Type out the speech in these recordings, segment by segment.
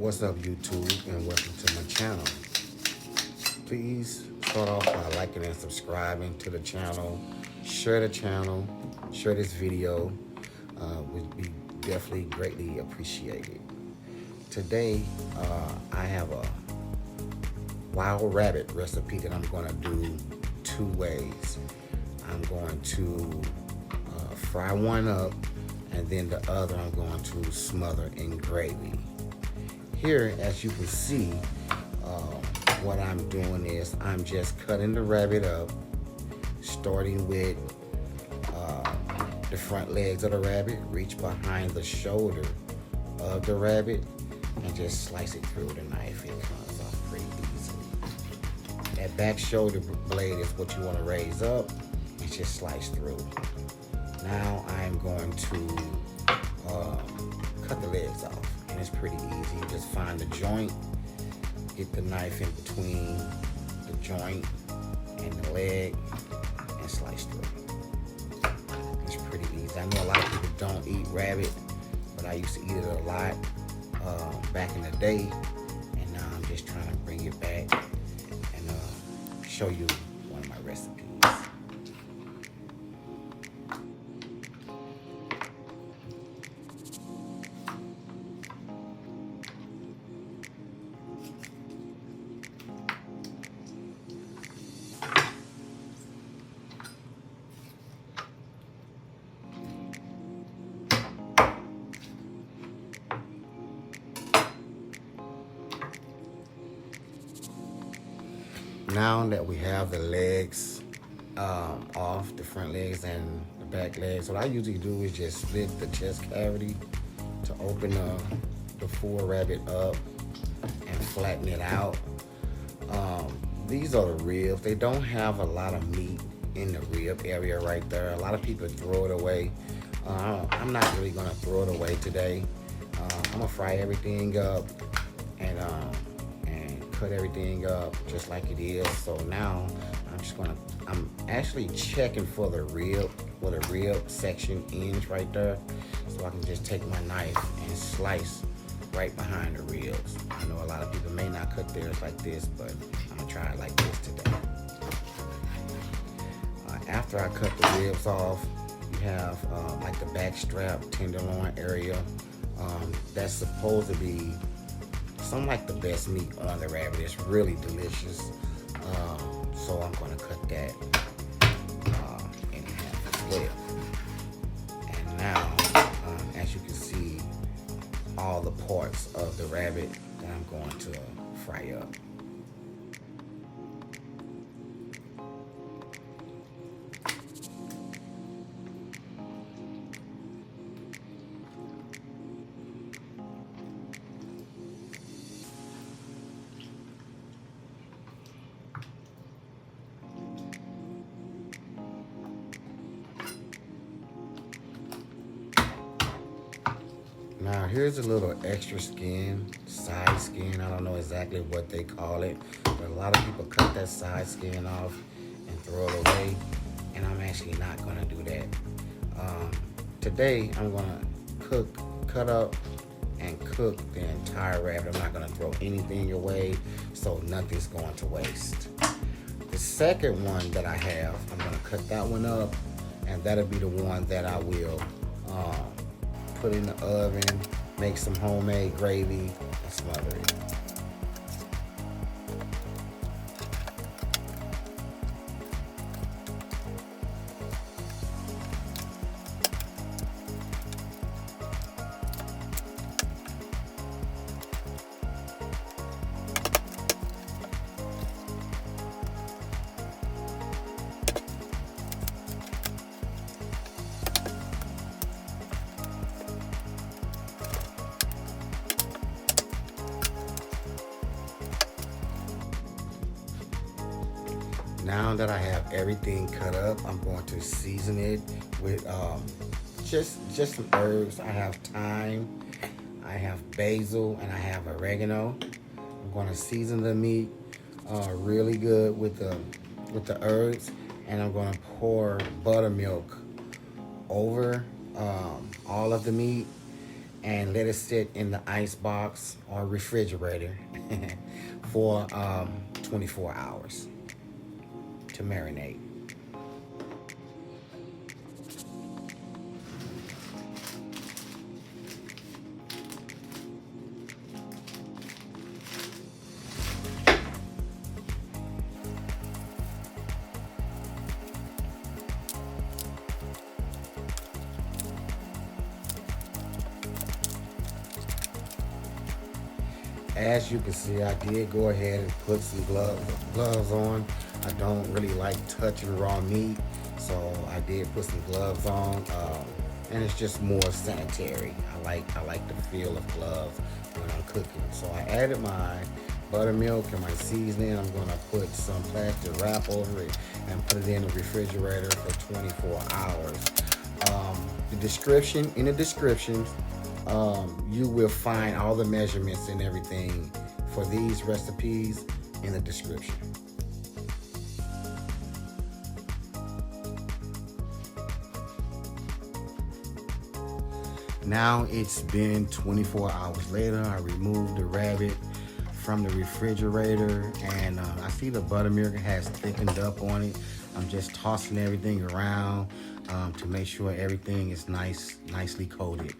What's up, YouTube, and welcome to my channel. Please start off by liking and subscribing to the channel. Share this video. Would be definitely greatly appreciated. Today, I have a wild rabbit recipe that I'm going to do two ways. I'm going to fry one up, and then the other I'm going to smother in gravy. Here, as you can see, what I'm doing is I'm just cutting the rabbit up, starting with the front legs of the rabbit, reach behind the shoulder of the rabbit, and just slice it through the knife. It comes off pretty easily. That back shoulder blade is what you want to raise up and just slice through. Now I'm going to cut the legs off. And it's pretty easy. You just find the joint, get the knife in between the joint and the leg, and slice through. It's pretty easy. I know a lot of people don't eat rabbit, but I used to eat it a lot back in the day, and now I'm just trying to bring it back and show you one of my recipes. Now that we have the legs off, the front legs and the back legs, what I usually do is just split the chest cavity to open the full rabbit up and flatten it out. These are the ribs. They don't have a lot of meat in the rib area right there. A lot of people throw it away. I'm not really gonna throw it away today. I'm gonna fry everything up and cut everything up just like it is. So now I'm actually checking for the rib, where the rib section ends right there, so I can just take my knife and slice right behind the ribs. I know a lot of people may not cut theirs like this, but I'm gonna try it like this today. After I cut the ribs off, you have like the back strap, tenderloin area. That's supposed to be some like the best meat on the rabbit. It's really delicious. So I'm gonna cut that in half as well. And now, as you can see, all the parts of the rabbit that I'm going to fry up. Now here's a little extra skin, side skin. I don't know exactly what they call it, but a lot of people cut that side skin off and throw it away, and I'm actually not gonna do that. Today I'm gonna cut up and cook the entire rabbit. I'm not gonna throw anything away, so nothing's going to waste. The second one that I have, I'm gonna cut that one up, and that'll be the one that I will put in the oven, make some homemade gravy, and smother it. Now that I have everything cut up, I'm going to season it with just some herbs. I have thyme, I have basil, and I have oregano. I'm going to season the meat really good with the herbs, and I'm going to pour buttermilk over all of the meat, and let it sit in the ice box or refrigerator for 24 hours to marinate. As you can see, I did go ahead and put some gloves on. I don't really like touching raw meat, so I did put some gloves on, and it's just more sanitary. I like the feel of gloves when I'm cooking. So I added my buttermilk and my seasoning. I'm gonna put some plastic wrap over it and put it in the refrigerator for 24 hours. In the description, you will find all the measurements and everything for these recipes in the description. Now it's been 24 hours later. I removed the rabbit from the refrigerator, and I see the buttermilk has thickened up on it. I'm just tossing everything around to make sure everything is nicely coated.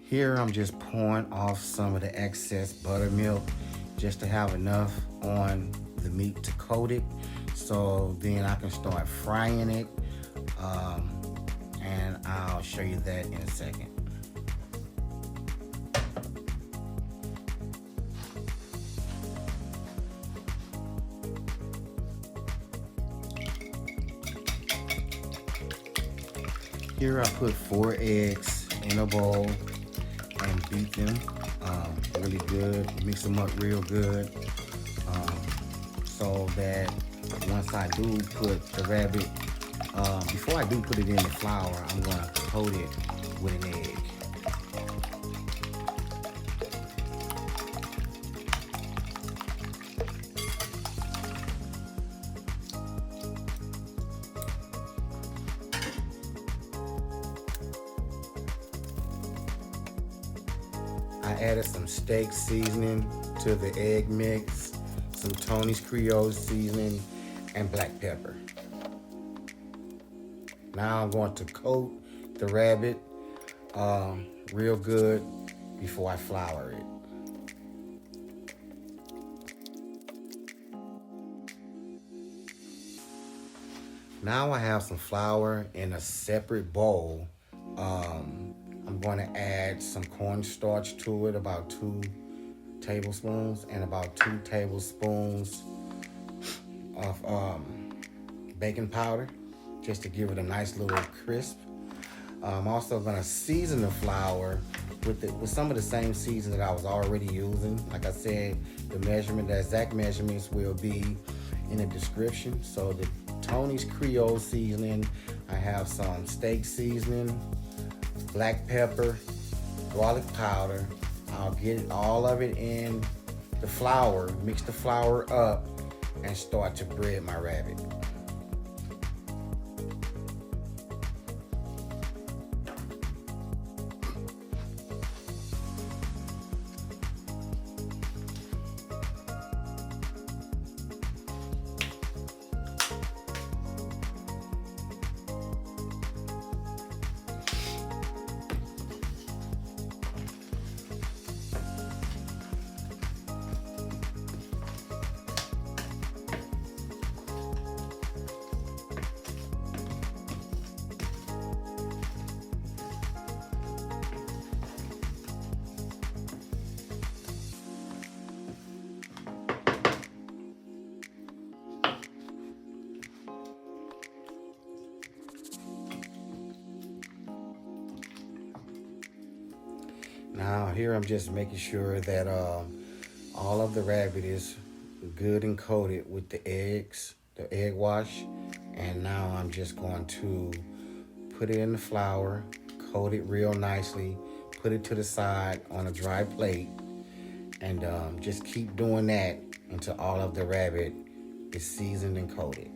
Here I'm just pouring off some of the excess buttermilk just to have enough on the meat to coat it, so then I can start frying it, and I'll show you that in a second. Here I put 4 eggs in a bowl and beat them really good. Mix them up real good, so that once I do put the rabbit, before I do put it in the flour, I'm gonna coat it with an egg. I added some steak seasoning to the egg mix, some Tony's Creole seasoning, and black pepper. Now I'm going to coat the rabbit real good before I flour it. Now I have some flour in a separate bowl. I'm going to add some cornstarch to it, about 2 tablespoons, and about 2 tablespoons of baking powder, just to give it a nice little crisp. I'm also going to season the flour with some of the same seasoning that I was already using. Like I said, the exact measurements will be in the description. So the Tony's Creole seasoning, I have some steak seasoning, black pepper, garlic powder. I'll get all of it in the flour, mix the flour up, and start to bread my rabbit. Now here I'm just making sure that all of the rabbit is good and coated with the eggs, the egg wash. And now I'm just going to put it in the flour, coat it real nicely, put it to the side on a dry plate, and just keep doing that until all of the rabbit is seasoned and coated.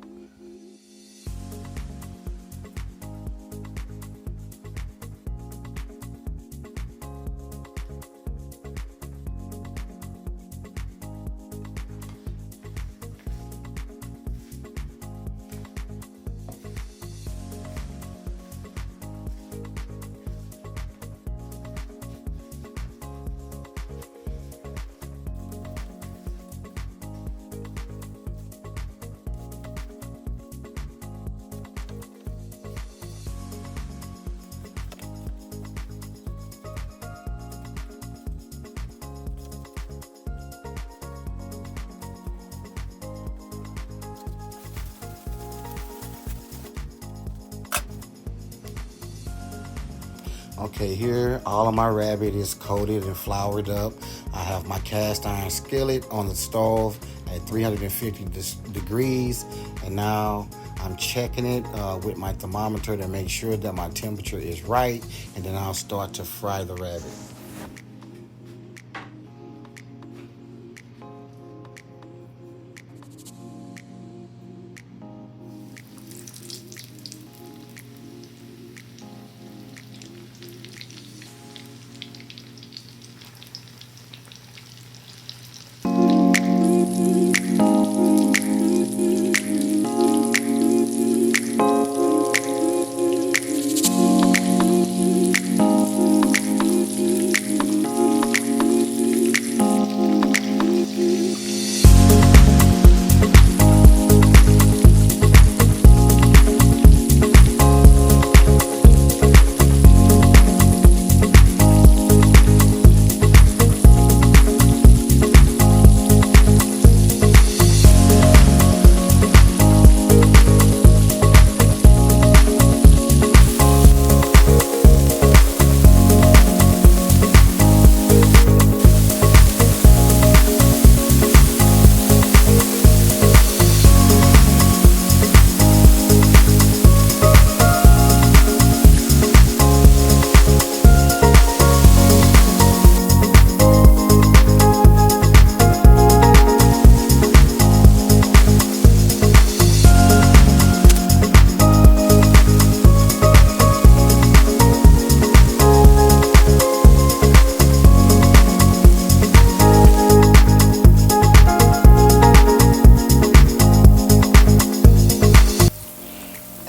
Okay, here all of my rabbit is coated and floured up. I have my cast iron skillet on the stove at 350 degrees, and now I'm checking it with my thermometer to make sure that my temperature is right, and then I'll start to fry the rabbit.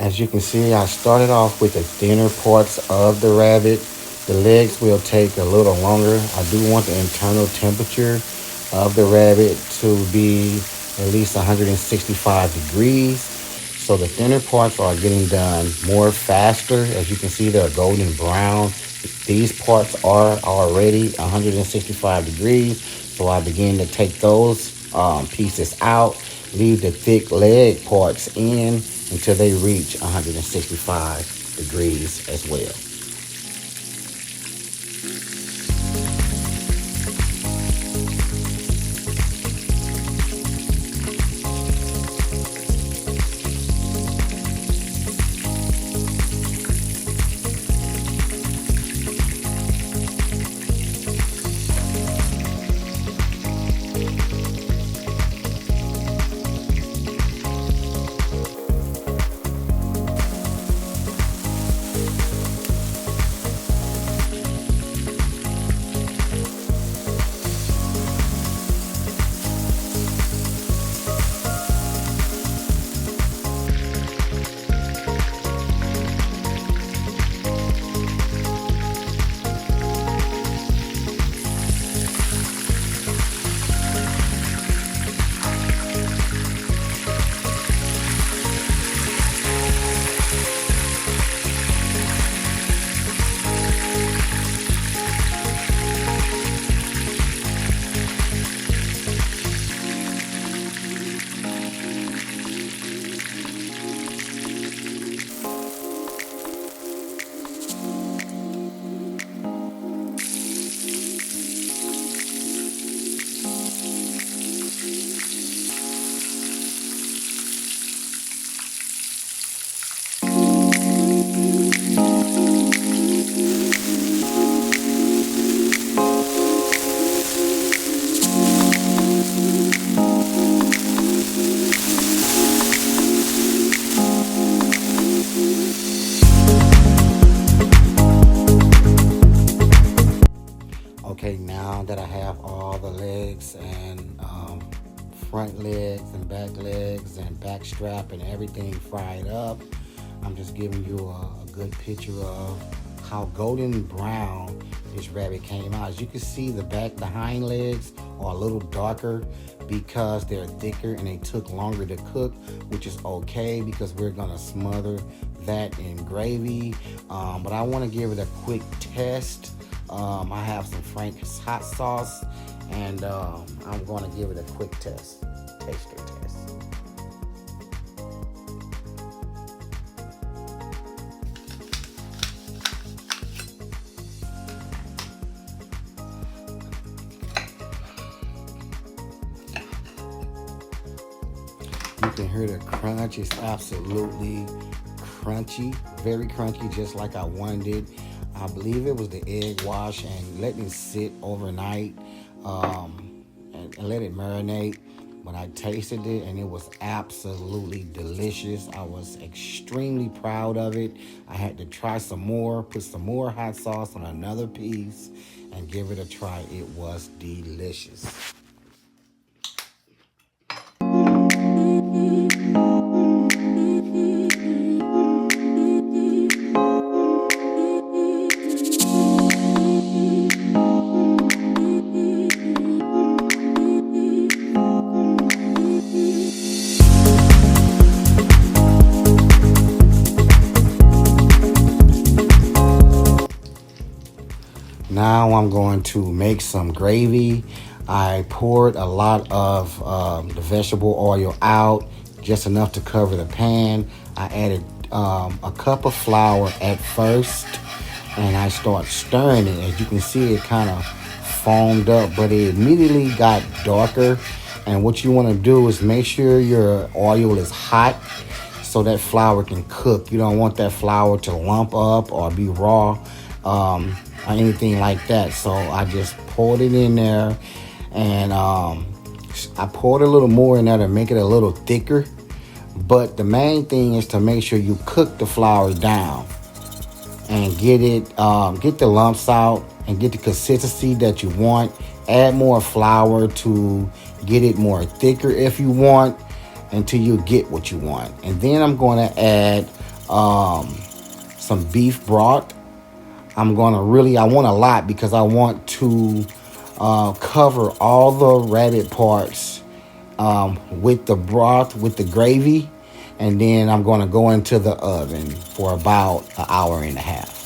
As you can see, I started off with the thinner parts of the rabbit. The legs will take a little longer. I do want the internal temperature of the rabbit to be at least 165 degrees. So the thinner parts are getting done more faster. As you can see, they're golden brown. These parts are already 165 degrees. So I begin to take those pieces out, leave the thick leg parts in until they reach 165 degrees as well. front legs and back strap and everything fried up. I'm just giving you a good picture of how golden brown this rabbit came out. As you can see, the hind legs are a little darker because they're thicker and they took longer to cook, which is okay because we're gonna smother that in gravy. But I want to give it a quick test. I have some Frank's hot sauce, and I'm going to give it a quick taster test. You can hear the crunch. It's absolutely crunchy, very crunchy, just like I wanted it. I believe it was the egg wash and let it sit overnight and let it marinate. But I tasted it and it was absolutely delicious. I was extremely proud of it. I had to try some more, put some more hot sauce on another piece and give it a try. It was delicious. Now I'm going to make some gravy. I poured a lot of the vegetable oil out, just enough to cover the pan. I added a cup of flour at first, and I start stirring it. As you can see, it kind of foamed up, but it immediately got darker. And what you want to do is make sure your oil is hot so that flour can cook. You don't want that flour to lump up or be raw. Or anything like that. So I just poured it in there, and I poured a little more in there to make it a little thicker. But the main thing is to make sure you cook the flour down and get the lumps out and get the consistency that you want. Add more flour to get it more thicker if you want, until you get what you want. And then I'm going to add some beef broth. I want a lot because I want to cover all the rabbit parts with the broth, with the gravy, and then I'm going to go into the oven for about an hour and a half.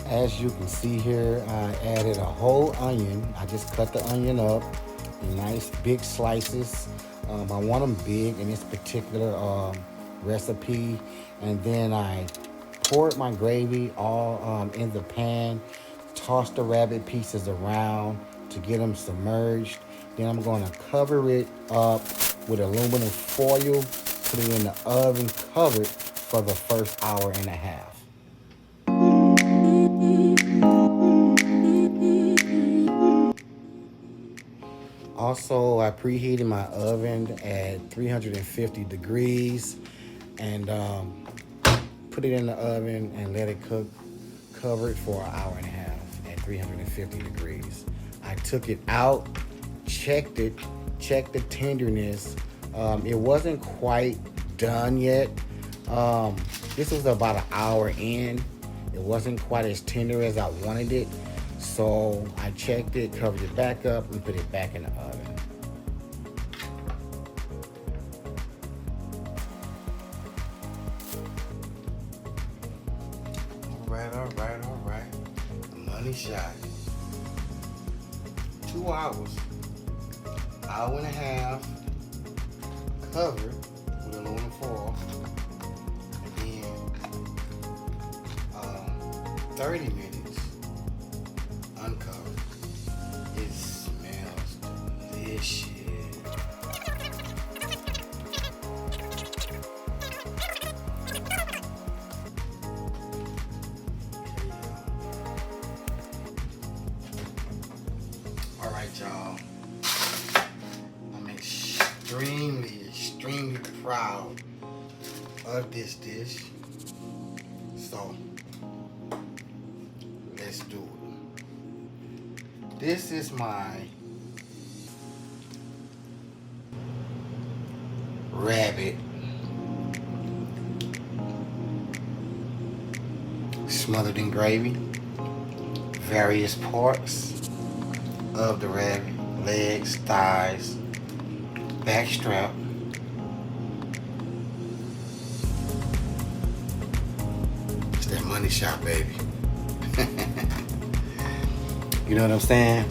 As you can see here, I added a whole onion. I just cut the onion up in nice big slices. I want them big in this particular recipe. And then I poured my gravy all in the pan, tossed the rabbit pieces around to get them submerged. Then I'm going to cover it up with aluminum foil, put it in the oven covered for the first hour and a half. Also, I preheated my oven at 350 degrees and put it in the oven and let it cook, covered for an hour and a half at 350 degrees. I took it out, checked it, check the tenderness. It wasn't quite done yet. This was about an hour in. It wasn't quite as tender as I wanted it. So I checked it, covered it back up, and put it back in the oven. All right. Money shot. 2 hours. Hour and a half. Covered with aluminum foil. And then 30 minutes uncovered. It smells delicious. Alright, y'all. I'm extremely proud of this dish. So, let's do it. This is my rabbit smothered in gravy. Various parts of the rabbit: legs, thighs, back strap. It's that money shot, baby. You know what I'm saying?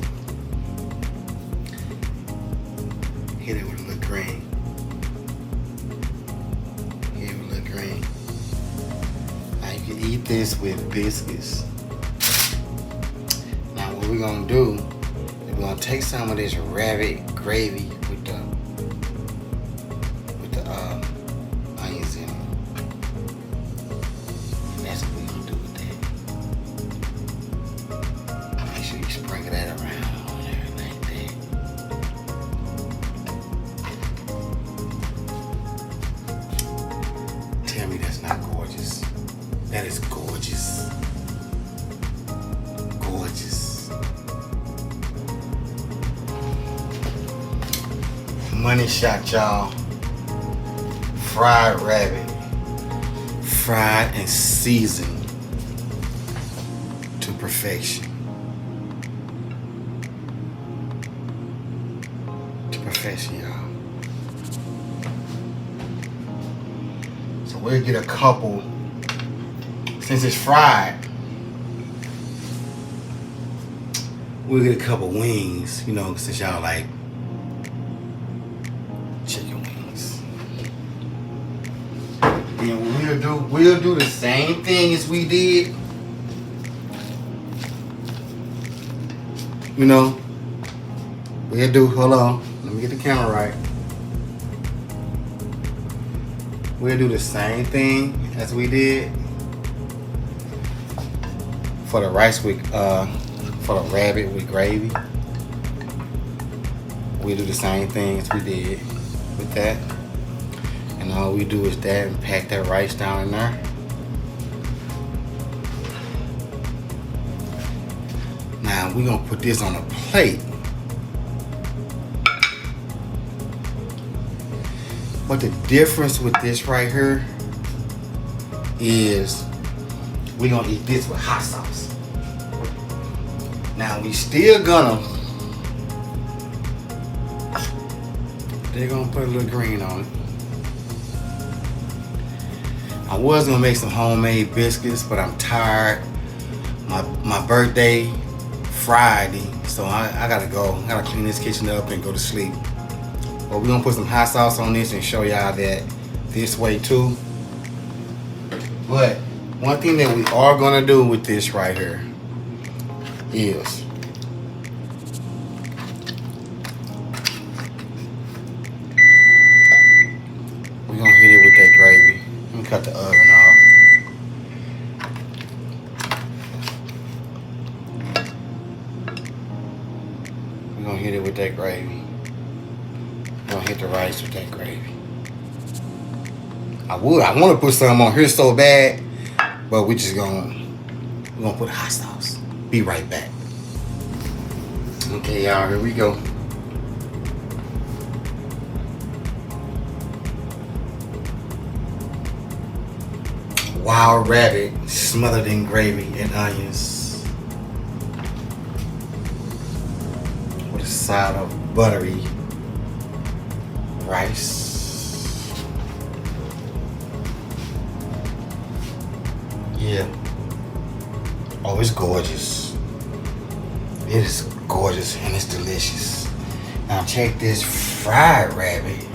Hit it with a little green. Hit it with a little green. Now you can eat this with biscuits. Now what we're gonna do, we're gonna take some of this rabbit gravy with the onions in it. And that's what we're gonna do with that. Make sure you sprinkle that around on there like that. Tell me that's not gorgeous. That is gorgeous. Gorgeous. Money shot, y'all. Fried rabbit. Fried and seasoned to perfection. To perfection, y'all. So we'll get a couple, since it's fried, we'll get a couple wings, you know, since y'all like chicken wings. And what we'll do the same thing as we did. You know, hold on, let me get the camera right. We'll do the same thing as we did for the rice with, for the rabbit with gravy. We do the same thing as we did with that. And all we do is that and pack that rice down in there. Now we're gonna put this on a plate. But the difference with this right here is we're gonna eat this with hot sauce. Now we still they're gonna put a little green on it. I was gonna make some homemade biscuits, but I'm tired. My birthday Friday, so I gotta go. I gotta clean this kitchen up and go to sleep. But we're gonna put some hot sauce on this and show y'all that this way too. But one thing that we are gonna do with this right here is we're gonna hit it with that gravy. Let me cut the oven off. We're gonna hit it with that gravy. We're gonna hit the rice with that gravy. I want to put some on here so bad, but we're gonna put hot sauce. Be right back. Okay, y'all, here we go. wild rabbit smothered in gravy and onions with a side of buttery rice. Yeah. Oh, it's gorgeous. It is gorgeous and it's delicious. Now check this fried rabbit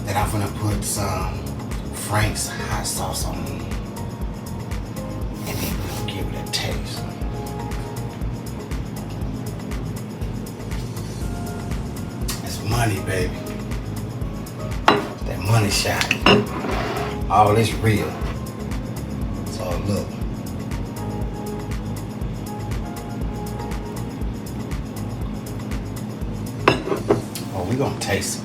that I'm gonna put some Frank's hot sauce on, and then we'll give it a taste. It's money, baby. That money shot. All this real. So look. Oh, we're gonna taste it.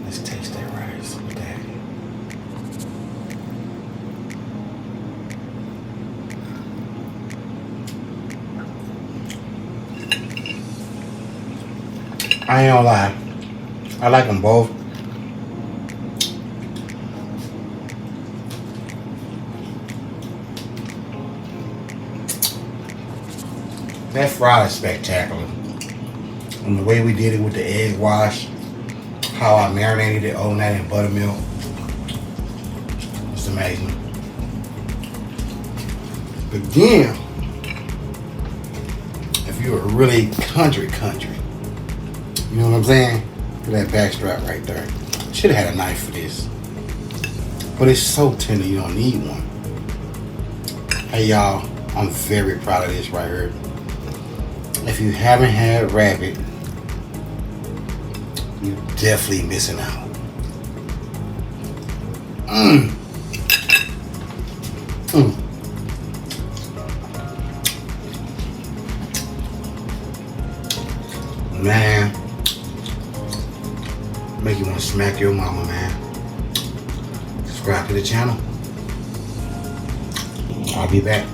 Let's taste that rice with that. I ain't gonna lie. I like them both. That fry is spectacular. And the way we did it with the egg wash, how I marinated it overnight in buttermilk, it's amazing. But then, if you're a really country, you know what I'm saying? Look at that backstrap right there. Should have had a knife for this. But it's so tender, you don't need one. Hey y'all, I'm very proud of this right here. If you haven't had rabbit, you're definitely missing out. Man, make you want to smack your mama, man. Subscribe to the channel. I'll be back.